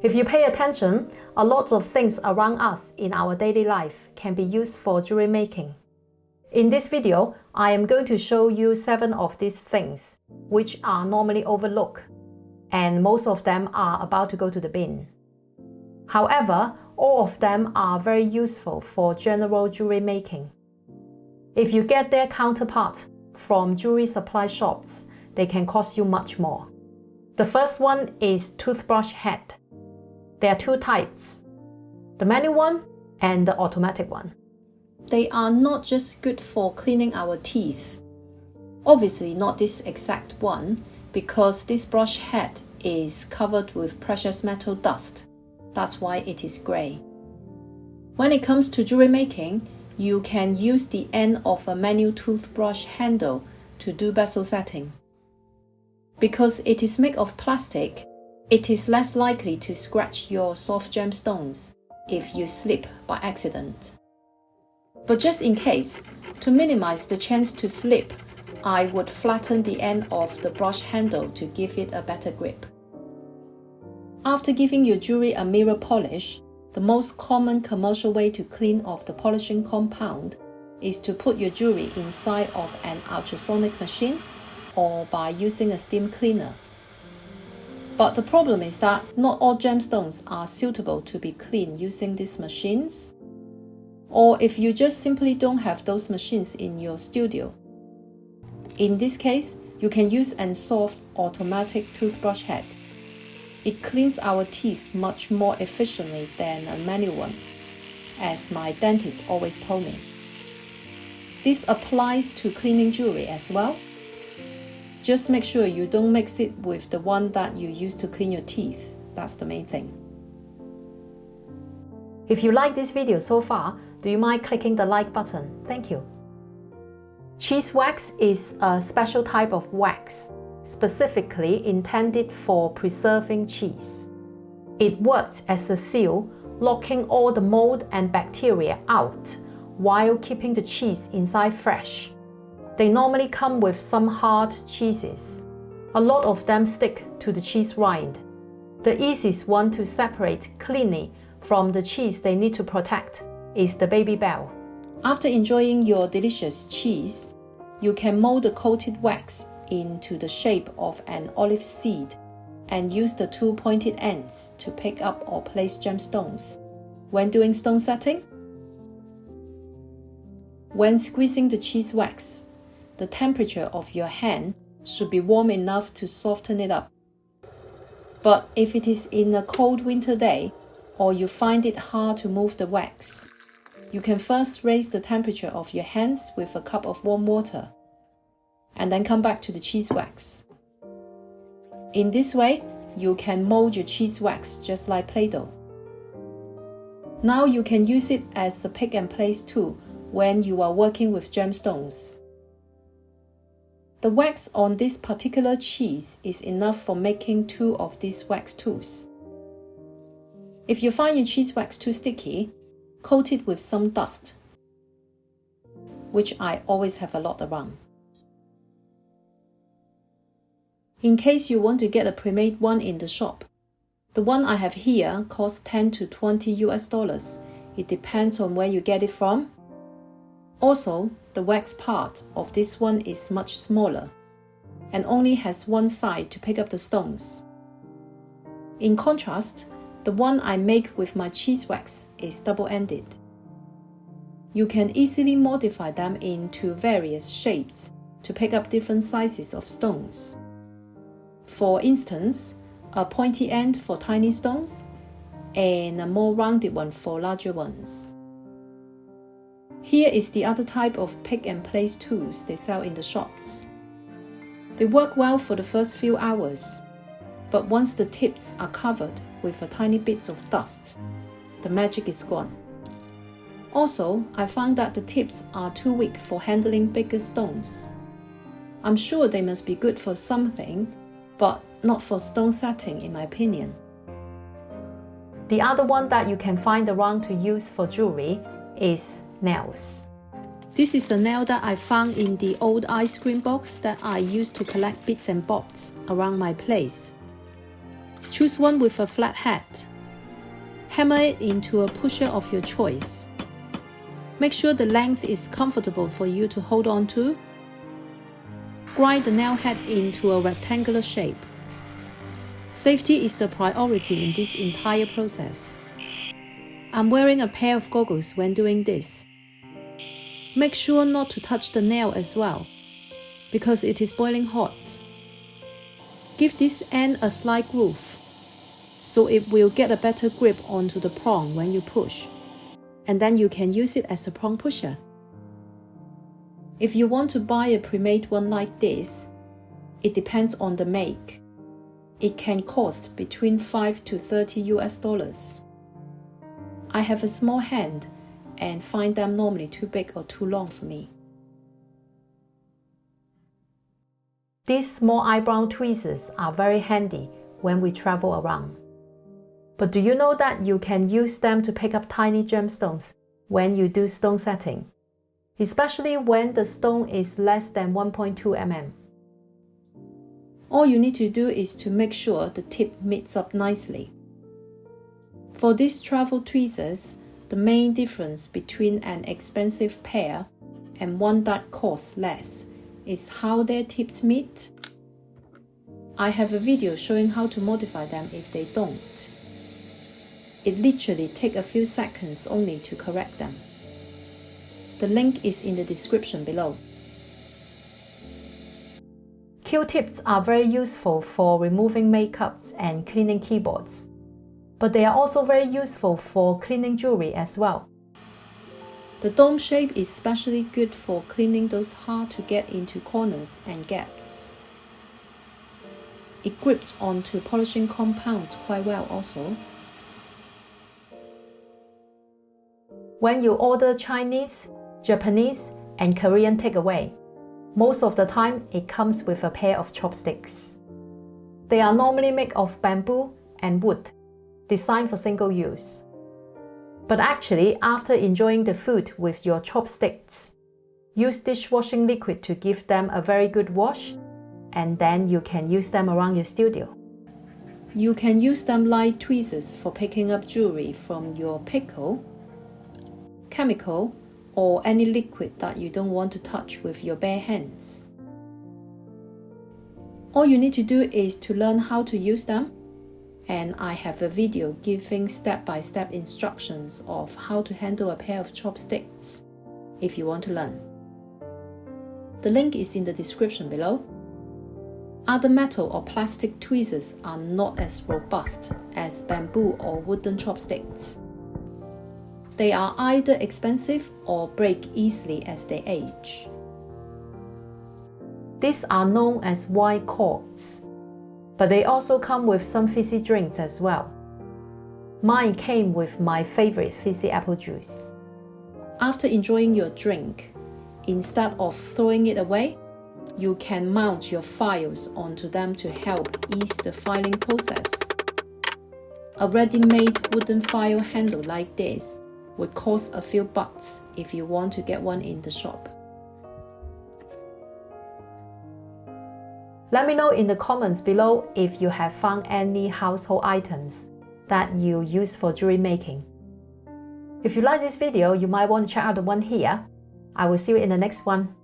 If you pay attention, a lot of things around us in our daily life can be used for jewelry making. In this video, I am going to show you 7 of these things, which are normally overlooked, and most of them are about to go to the bin. However, all of them are very useful for general jewelry making. If you get their counterpart from jewelry supply shops, they can cost you much more. The first one is toothbrush head. There are 2 types, the manual one and the automatic one. They are not just good for cleaning our teeth. Obviously not this exact one, because this brush head is covered with precious metal dust. That's why it is grey. When it comes to jewelry making, you can use the end of a manual toothbrush handle to do bezel setting. Because it is made of plastic, it is less likely to scratch your soft gemstones if you slip by accident. But just in case, to minimize the chance to slip, I would flatten the end of the brush handle to give it a better grip. After giving your jewelry a mirror polish, the most common commercial way to clean off the polishing compound is to put your jewelry inside of an ultrasonic machine or by using a steam cleaner. But the problem is that not all gemstones are suitable to be cleaned using these machines. Or if you just simply don't have those machines in your studio. In this case, you can use a soft automatic toothbrush head. It cleans our teeth much more efficiently than a manual one, as my dentist always told me. This applies to cleaning jewelry as well. Just make sure you don't mix it with the one that you use to clean your teeth. That's the main thing. If you like this video so far, do you mind clicking the like button? Thank you. Cheese wax is a special type of wax, specifically intended for preserving cheese. It works as a seal, locking all the mold and bacteria out while keeping the cheese inside fresh. They normally come with some hard cheeses. A lot of them stick to the cheese rind. The easiest one to separate cleanly from the cheese they need to protect is the baby bell. After enjoying your delicious cheese, you can mold the coated wax into the shape of an olive seed and use the 2 pointed ends to pick up or place gemstones. When doing stone setting, when squeezing the cheese wax, the temperature of your hand should be warm enough to soften it up. But if it is in a cold winter day, or you find it hard to move the wax, you can first raise the temperature of your hands with a cup of warm water, and then come back to the cheese wax. In this way, you can mold your cheese wax just like Play-Doh. Now you can use it as a pick and place tool when you are working with gemstones. The wax on this particular cheese is enough for making 2 of these wax tools. If you find your cheese wax too sticky, coat it with some dust, which I always have a lot around. In case you want to get a pre-made one in the shop, the one I have here costs 10 to 20 US. It depends on where you get it from. Also, the wax part of this one is much smaller and only has one side to pick up the stones. In contrast, the one I make with my cheese wax is double-ended. You can easily modify them into various shapes to pick up different sizes of stones. For instance, a pointy end for tiny stones and a more rounded one for larger ones. Here is the other type of pick and place tools they sell in the shops. They work well for the first few hours, but once the tips are covered with a tiny bits of dust, the magic is gone. Also, I found that the tips are too weak for handling bigger stones. I'm sure they must be good for something, but not for stone setting in my opinion. The other one that you can find around to use for jewelry is nails. This is a nail that I found in the old ice cream box that I used to collect bits and bobs around my place. Choose one with a flat head Hammer it into a pusher of your choice. Make sure the length is comfortable for you to hold on to. Grind the nail head into a rectangular shape. Safety is the priority in this entire process. I'm wearing a pair of goggles when doing this. Make sure not to touch the nail as well, because it is boiling hot. Give this end a slight groove, so it will get a better grip onto the prong when you push, and then you can use it as a prong pusher. If you want to buy a pre-made one like this, it depends on the make. It can cost between $5 to $30 US. I have a small hand and find them normally too big or too long for me. These small eyebrow tweezers are very handy when we travel around. But do you know that you can use them to pick up tiny gemstones when you do stone setting, especially when the stone is less than 1.2 mm? All you need to do is to make sure the tip meets up nicely. For these travel tweezers, the main difference between an expensive pair and one that costs less is how their tips meet. I have a video showing how to modify them if they don't. It literally takes a few seconds only to correct them. The link is in the description below. Q-tips are very useful for removing makeups and cleaning keyboards, but they are also very useful for cleaning jewelry as well. The dome shape is especially good for cleaning those hard to get into corners and gaps. It grips onto polishing compounds quite well also. When you order Chinese, Japanese, and Korean takeaway, most of the time it comes with a pair of chopsticks. They are normally made of bamboo and wood, designed for single use. But actually, after enjoying the food with your chopsticks, use dishwashing liquid to give them a very good wash, and then you can use them around your studio. You can use them like tweezers for picking up jewelry from your pickle, chemical, or any liquid that you don't want to touch with your bare hands. All you need to do is to learn how to use them, and I have a video giving step-by-step instructions of how to handle a pair of chopsticks if you want to learn. The link is in the description below. Other metal or plastic tweezers are not as robust as bamboo or wooden chopsticks. They are either expensive or break easily as they age. These are known as wine corks, but they also come with some fizzy drinks as well. Mine came with my favorite fizzy apple juice. After enjoying your drink, instead of throwing it away, you can mount your files onto them to help ease the filing process. A ready-made wooden file handle like this would cost a few bucks if you want to get one in the shop. Let me know in the comments below if you have found any household items that you use for jewelry making. If you like this video, you might want to check out the one here. I will see you in the next one.